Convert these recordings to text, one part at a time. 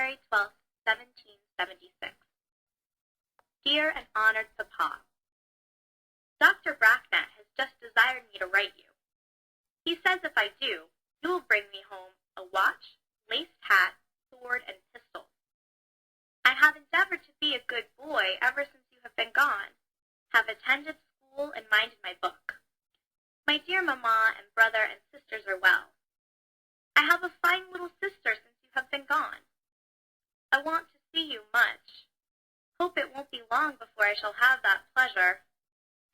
February 12, 1776. Dear and honored Papa, Dr. Bracknett has just desired me to write you. He says if I do, you will bring me home a watch, laced hat, sword, and pistols. I have endeavored to be a good boy ever since you have been gone, have attended school and minded my book. My dear mamma and brother and sisters are well. I have a fine little sister since you have been gone. I want to see you much. Hope it won't be long before I shall have that pleasure.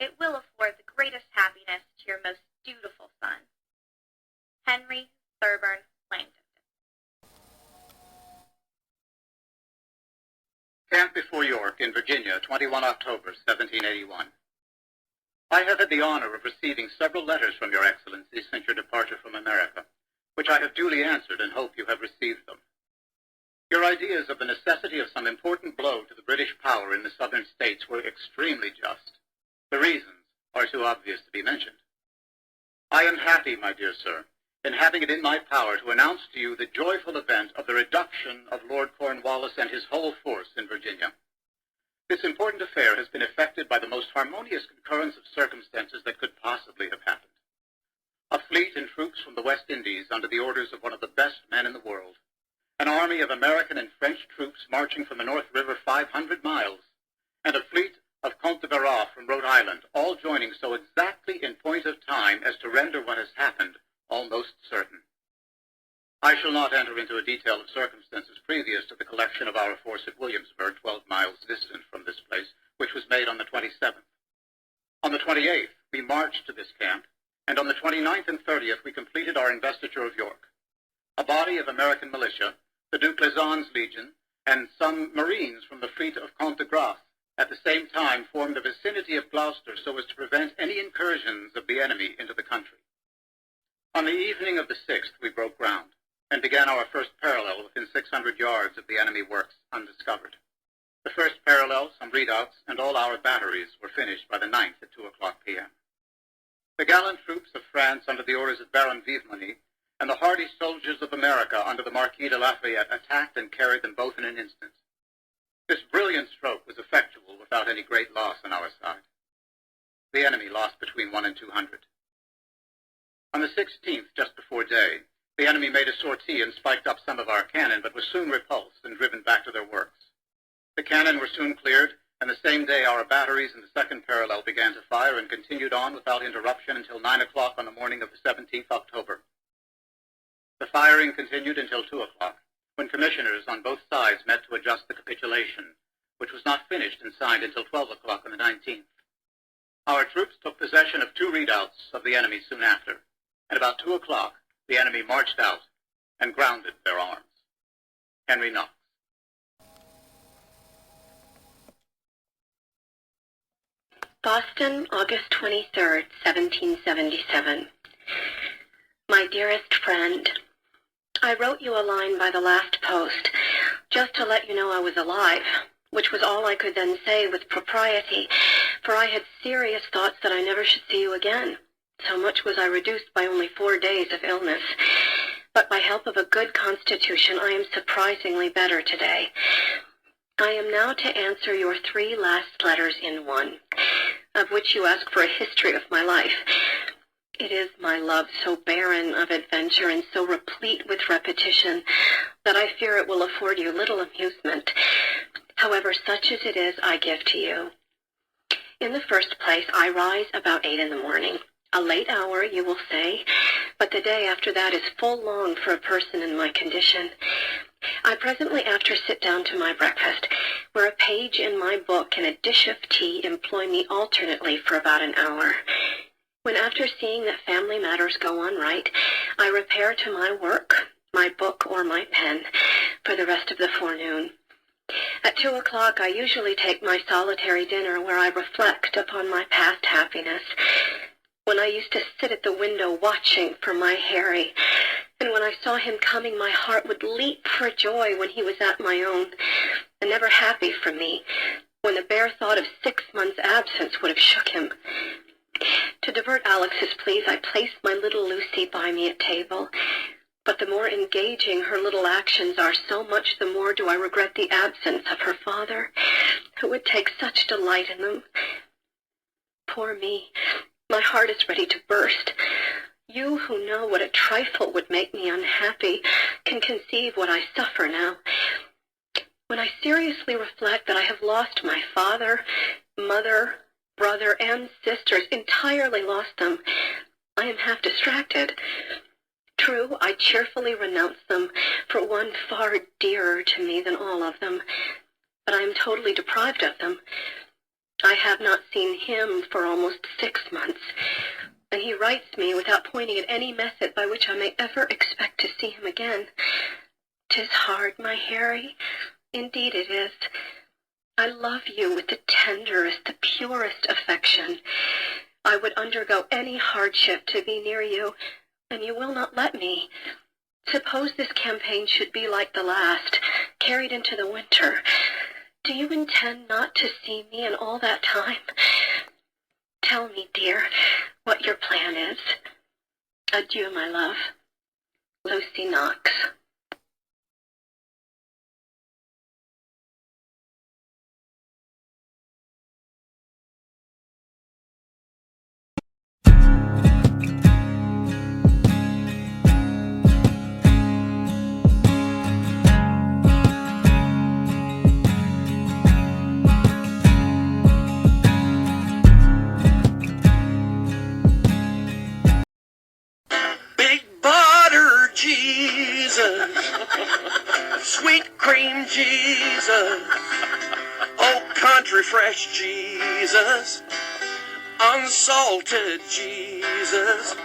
It will afford the greatest happiness to your most dutiful son, Henry Thurburn Langdon. Camp before York in Virginia, 21 October, 1781. I have had the honor of receiving several letters from Your Excellency since your departure from America, which I have duly answered and hope you have received them. Your ideas of the necessity of some important blow to the British power in the southern states were extremely just. The reasons are too obvious to be mentioned. I am happy, my dear sir, in having it in my power to announce to you the joyful event of the reduction of Lord Cornwallis and his whole force in Virginia. This important affair has been effected by the most harmonious concurrence of circumstances that could possibly have happened. A fleet and troops from the West Indies under the orders of one of the best men in the world, an army of American and French troops marching from the North River 500 miles, and a fleet of Comte de Verrat from Rhode Island, all joining so exactly in point of time as to render what has happened almost certain. I shall not enter into a detail of circumstances previous to the collection of our force at Williamsburg, 12 miles distant from this place, which was made on the 27th. On the 28th, we marched to this camp, and on the 29th and 30th, we completed our investiture of York. A body of American militia, the Duke Lezon's Legion, and some Marines from the fleet of Comte de Grasse, at the same time formed the vicinity of Gloucester so as to prevent any incursions of the enemy into the country. On the evening of the 6th, we broke ground, and began our first parallel within 600 yards of the enemy works undiscovered. The first parallel, some redoubts, and all our batteries were finished by the 9th at 2 o'clock p.m. The gallant troops of France under the orders of Baron Vivmonny and the hardy soldiers of America under the Marquis de Lafayette attacked and carried them both in an instant. This brilliant stroke was effectual without any great loss on our side. The enemy lost between 100 and 200. On the 16th, just before day, the enemy made a sortie and spiked up some of our cannon, but was soon repulsed and driven back to their works. The cannon were soon cleared, and the same day our batteries in the second parallel began to fire and continued on without interruption until 9 o'clock on the morning of the 17th October. The firing continued until 2 o'clock, when commissioners on both sides met to adjust the capitulation, which was not finished and signed until 12 o'clock on the 19th. Our troops took possession of 2 redoubts of the enemy soon after, and about 2 o'clock the enemy marched out and grounded their arms. Henry Knox. Boston, August 23rd, 1777. My dearest friend, I wrote you a line by the last post, just to let you know I was alive, which was all I could then say with propriety, for I had serious thoughts that I never should see you again. So much was I reduced by only 4 days of illness. But by help of a good constitution, I am surprisingly better today. I am now to answer your 3 last letters in one, of which you ask for a history of my life. It is, my love, so barren of adventure and so replete with repetition that I fear it will afford you little amusement. However, such as it is, I give to you. In the first place, I rise about 8 in the morning. A late hour, you will say, but the day after that is full long for a person in my condition. I presently after sit down to my breakfast, where a page in my book and a dish of tea employ me alternately for about an hour. When after seeing that family matters go on right, I repair to my work, my book or my pen, for the rest of the forenoon. At 2 o'clock I usually take my solitary dinner where I reflect upon my past happiness, when I used to sit at the window watching for my Harry, and when I saw him coming my heart would leap for joy when he was at my own, and never happy for me, when the bare thought of 6 months' absence would have shook him. To divert Alex's pleas, I placed my little Lucy by me at table, But the more engaging her little actions are, so much the more do I regret the absence of her father, who would take such delight in them. Poor me, my heart is ready to burst. You who know what a trifle would make me unhappy can conceive what I suffer now. When I seriously reflect that I have lost my father, mother, brother, and sisters, entirely lost them, I am half distracted. True, I cheerfully renounce them for one far dearer to me than all of them, but I am totally deprived of them. I have not seen him for almost 6 months, and he writes me without pointing at any method by which I may ever expect to see him again. 'Tis hard, my Harry. Indeed it is. I love you with the tenderest, the purest affection. I would undergo any hardship to be near you, and you will not let me. Suppose this campaign should be like the last, carried into the winter. Do you intend not to see me in all that time? Tell me, dear, what your plan is. Adieu, my love. Lucy Knox. Sweet cream Jesus, oh country fresh Jesus, unsalted Jesus.